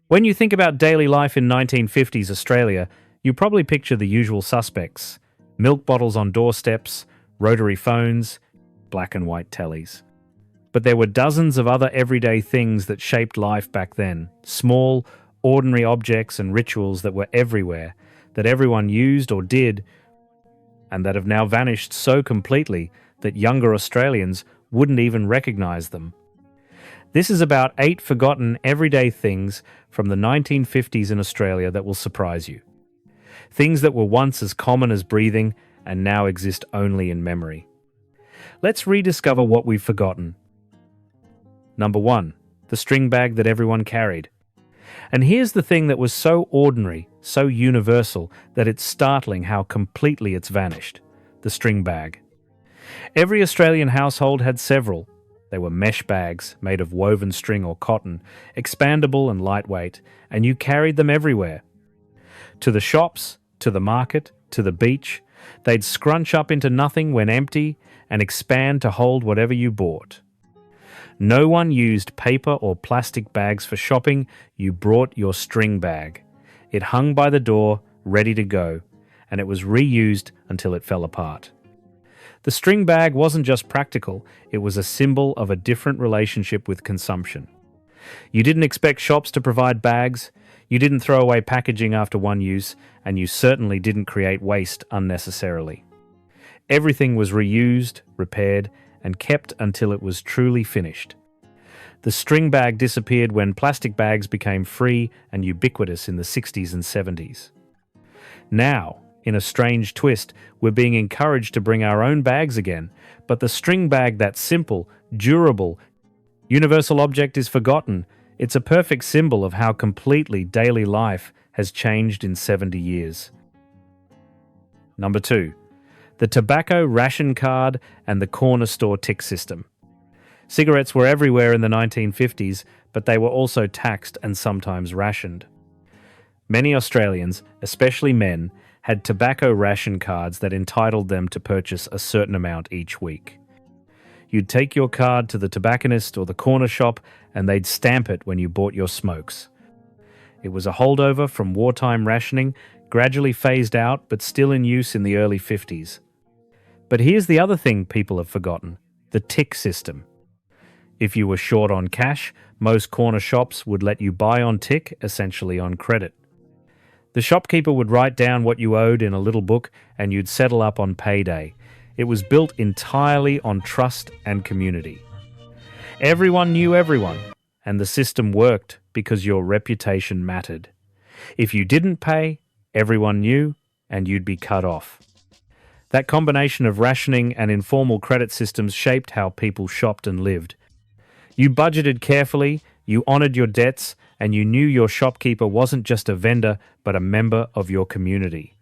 When you think about daily life in 1950s Australia, you probably picture the usual suspects: milk bottles on doorsteps, rotary phones, black and white tellies. But there were dozens of other everyday things that shaped life back then, small, ordinary objects and rituals that were everywhere, that everyone used or did, and that have now vanished so completely that younger Australians wouldn't even recognise them. This is about 8 forgotten everyday things from the 1950s in Australia that will surprise you. Things that were once as common as breathing and now exist only in memory. Let's rediscover what we've forgotten. Number 1. The string bag that everyone carried. And here's the thing that was so ordinary, so universal, that it's startling how completely it's vanished. The string bag. Every Australian household had several. They were mesh bags made of woven string or cotton, expandable and lightweight, and you carried them everywhere. To the shops, to the market, to the beach, they'd scrunch up into nothing when empty and expand to hold whatever you bought. No one used paper or plastic bags for shopping. You brought your string bag. It hung by the door, ready to go, and it was reused until it fell apart. The string bag wasn't just practical, it was a symbol of a different relationship with consumption. You didn't expect shops to provide bags, you didn't throw away packaging after one use, and you certainly didn't create waste unnecessarily. Everything was reused, repaired, and kept until it was truly finished. The string bag disappeared when plastic bags became free and ubiquitous in the 60s and 70s. Now, in a strange twist, we're being encouraged to bring our own bags again, but the string bag, that simple, durable, universal object is forgotten. It's a perfect symbol of how completely daily life has changed in 70 years. Number 2. The tobacco ration card and the corner store tick system. Cigarettes were everywhere in the 1950s, but they were also taxed and sometimes rationed. Many Australians, especially men, had tobacco ration cards that entitled them to purchase a certain amount each week. You'd take your card to the tobacconist or the corner shop and they'd stamp it when you bought your smokes. It was a holdover from wartime rationing, gradually phased out but still in use in the early 50s. But here's the other thing people have forgotten: the tick system. If you were short on cash, most corner shops would let you buy on tick, essentially on credit. The shopkeeper would write down what you owed in a little book and you'd settle up on payday. It was built entirely on trust and community. Everyone knew everyone, and the system worked because your reputation mattered. If you didn't pay, everyone knew and you'd be cut off. That combination of rationing and informal credit systems shaped how people shopped and lived. You budgeted carefully, you honored your debts, and you knew your shopkeeper wasn't just a vendor, but a member of your community.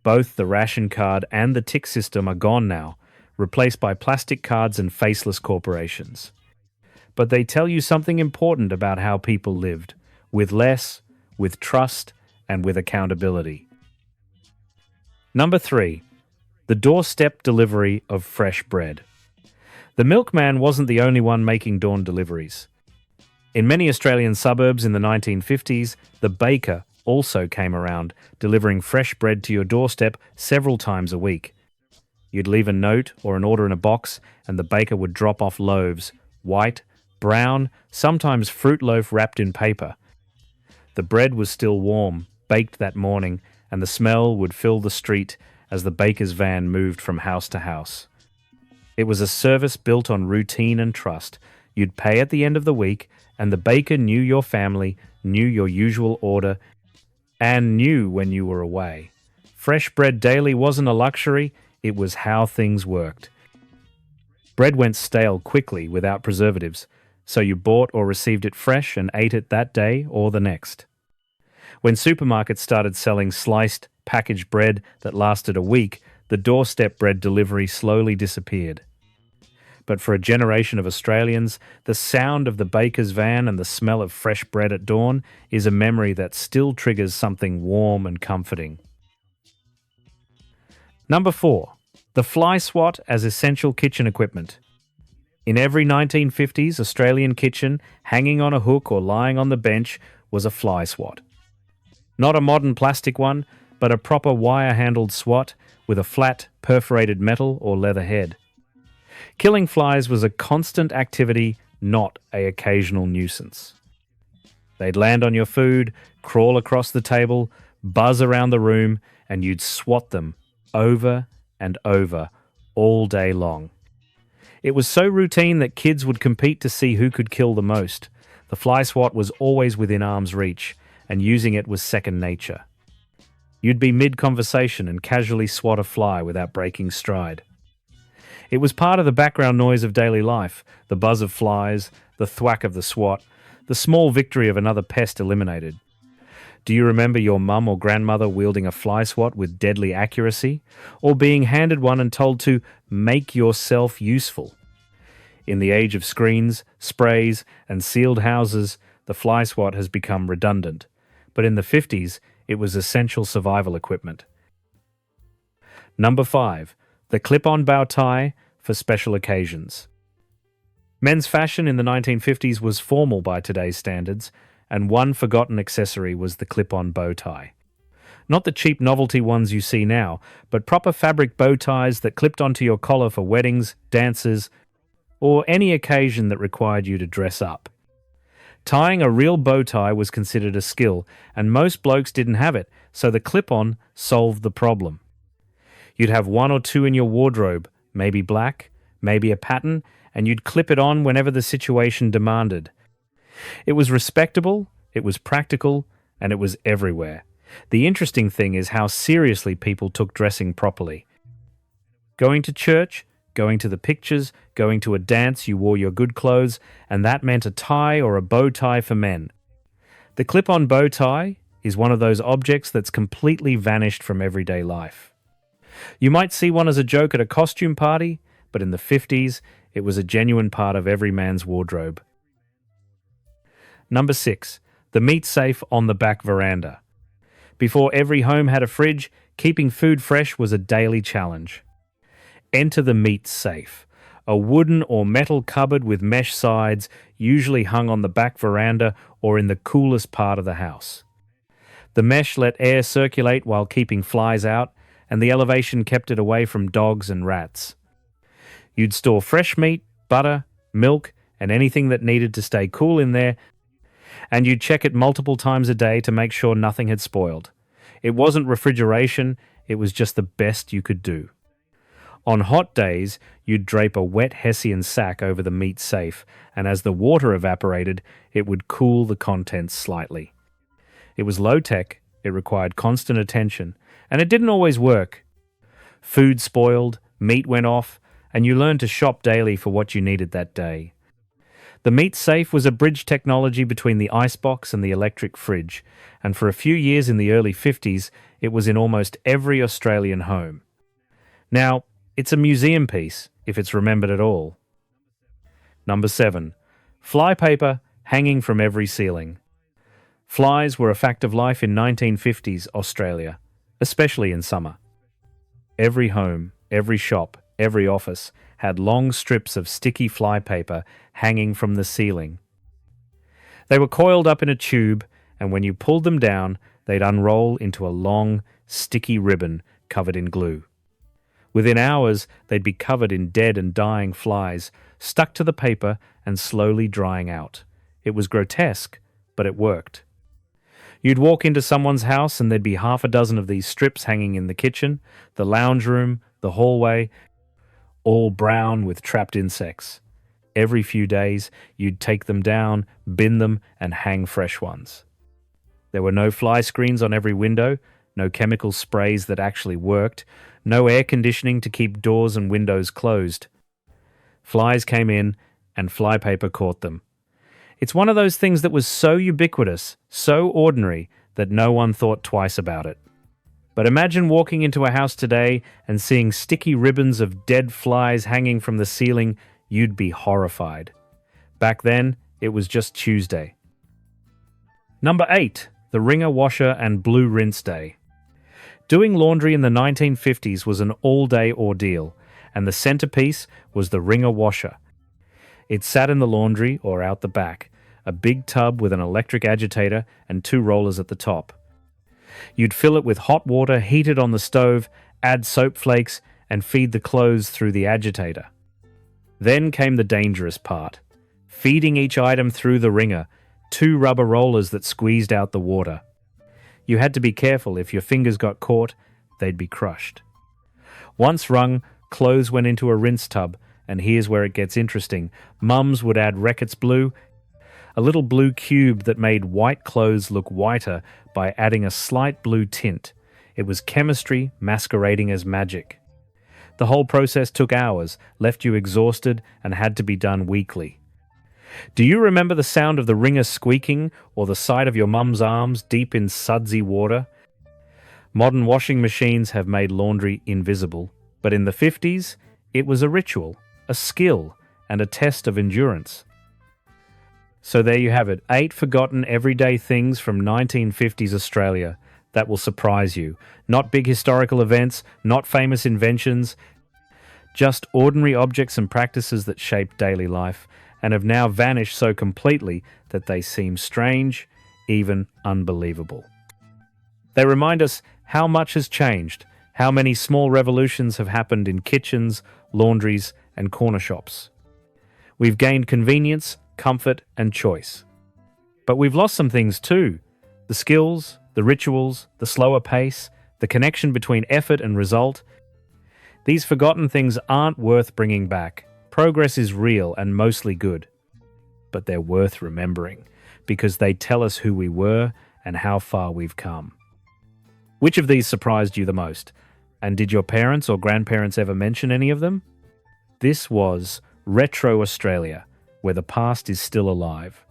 Both the ration card and the tick system are gone now, replaced by plastic cards and faceless corporations. But they tell you something important about how people lived, with less, with trust, and with accountability. Number 3. The doorstep delivery of fresh bread. The milkman wasn't the only one making dawn deliveries. In many Australian suburbs in the 1950s, the baker also came around, delivering fresh bread to your doorstep several times a week. You'd leave a note or an order in a box, and the baker would drop off loaves, white, brown, sometimes fruit loaf wrapped in paper. The bread was still warm, baked that morning, and the smell would fill the street as the baker's van moved from house to house. It was a service built on routine and trust. You'd pay at the end of the week, and the baker knew your family, knew your usual order, and knew when you were away. Fresh bread daily wasn't a luxury, it was how things worked. Bread went stale quickly without preservatives, so you bought or received it fresh and ate it that day or the next. When supermarkets started selling sliced, packaged bread that lasted a week, the doorstep bread delivery slowly disappeared. But for a generation of Australians, the sound of the baker's van and the smell of fresh bread at dawn is a memory that still triggers something warm and comforting. Number 4. The fly swat as essential kitchen equipment. In every 1950s Australian kitchen, hanging on a hook or lying on the bench, was a fly swat. Not a modern plastic one, but a proper wire-handled swat with a flat, perforated metal or leather head. Killing flies was a constant activity, not an occasional nuisance. They'd land on your food, crawl across the table, buzz around the room, and you'd swat them over and over all day long. It was so routine that kids would compete to see who could kill the most. The fly swat was always within arm's reach, and using it was second nature. You'd be mid-conversation and casually swat a fly without breaking stride. It was part of the background noise of daily life, the buzz of flies, the thwack of the swat, the small victory of another pest eliminated. Do you remember your mum or grandmother wielding a fly swat with deadly accuracy, or being handed one and told to make yourself useful? In the age of screens, sprays, and sealed houses, the fly swat has become redundant, but in the 50s, it was essential survival equipment. Number 5. The clip-on bow tie for special occasions. Men's fashion in the 1950s was formal by today's standards, and one forgotten accessory was the clip-on bow tie. Not the cheap novelty ones you see now, but proper fabric bow ties that clipped onto your collar for weddings, dances, or any occasion that required you to dress up. Tying a real bow tie was considered a skill, and most blokes didn't have it, so the clip-on solved the problem. You'd have one or two in your wardrobe, maybe black, maybe a pattern, and you'd clip it on whenever the situation demanded. It was respectable, it was practical, and it was everywhere. The interesting thing is how seriously people took dressing properly. Going to church, going to the pictures, going to a dance, you wore your good clothes, and that meant a tie or a bow tie for men. The clip-on bow tie is one of those objects that's completely vanished from everyday life. You might see one as a joke at a costume party, but in the 50s, it was a genuine part of every man's wardrobe. Number 6. The meat safe on the back veranda. Before every home had a fridge, keeping food fresh was a daily challenge. Enter the meat safe, a wooden or metal cupboard with mesh sides, usually hung on the back veranda or in the coolest part of the house. The mesh let air circulate while keeping flies out, and the elevation kept it away from dogs and rats. You'd store fresh meat, butter, milk, and anything that needed to stay cool in there, and you'd check it multiple times a day to make sure nothing had spoiled. It wasn't refrigeration, it was just the best you could do. On hot days, you'd drape a wet Hessian sack over the meat safe, and as the water evaporated, it would cool the contents slightly. It was low-tech, it required constant attention, and it didn't always work. Food spoiled, meat went off, and you learned to shop daily for what you needed that day. The meat safe was a bridge technology between the icebox and the electric fridge, and for a few years in the early 50s, it was in almost every Australian home. Now, it's a museum piece, if it's remembered at all. Number 7. Flypaper hanging from every ceiling. Flies were a fact of life in 1950s Australia, especially in summer. Every home, every shop, every office had long strips of sticky flypaper hanging from the ceiling. They were coiled up in a tube, and when you pulled them down, they'd unroll into a long, sticky ribbon covered in glue. Within hours, they'd be covered in dead and dying flies, stuck to the paper and slowly drying out. It was grotesque, but it worked. You'd walk into someone's house and there'd be half a dozen of these strips hanging in the kitchen, the lounge room, the hallway, all brown with trapped insects. Every few days, you'd take them down, bin them, and hang fresh ones. There were no fly screens on every window, no chemical sprays that actually worked, no air conditioning to keep doors and windows closed. Flies came in, and flypaper caught them. It's one of those things that was so ubiquitous, so ordinary, that no one thought twice about it. But imagine walking into a house today and seeing sticky ribbons of dead flies hanging from the ceiling, you'd be horrified. Back then, it was just Tuesday. Number 8. The wringer washer and blue rinse day. Doing laundry in the 1950s was an all-day ordeal, and the centerpiece was the wringer washer. It sat in the laundry or out the back, a big tub with an electric agitator and two rollers at the top. You'd fill it with hot water heated on the stove, add soap flakes, and feed the clothes through the agitator. Then came the dangerous part, feeding each item through the wringer, two rubber rollers that squeezed out the water. You had to be careful. If your fingers got caught, they'd be crushed. Once wrung, clothes went into a rinse tub, and here's where it gets interesting. Mums would add Reckitt's Blue, a little blue cube that made white clothes look whiter by adding a slight blue tint. It was chemistry masquerading as magic. The whole process took hours, left you exhausted, and had to be done weekly. Do you remember the sound of the wringer squeaking or the sight of your mum's arms deep in sudsy water? Modern washing machines have made laundry invisible, but in the 50s, it was a ritual, a skill, and a test of endurance. So there you have it, 8 forgotten everyday things from 1950s Australia that will surprise you. Not big historical events, not famous inventions, just ordinary objects and practices that shaped daily life and have now vanished so completely that they seem strange, even unbelievable. They remind us how much has changed, how many small revolutions have happened in kitchens, laundries, and corner shops. We've gained convenience, comfort, and choice. But we've lost some things too. The skills, the rituals, the slower pace, the connection between effort and result. These forgotten things aren't worth bringing back. Progress is real and mostly good. But they're worth remembering because they tell us who we were and how far we've come. Which of these surprised you the most? And did your parents or grandparents ever mention any of them? This was Retro Australia, where the past is still alive.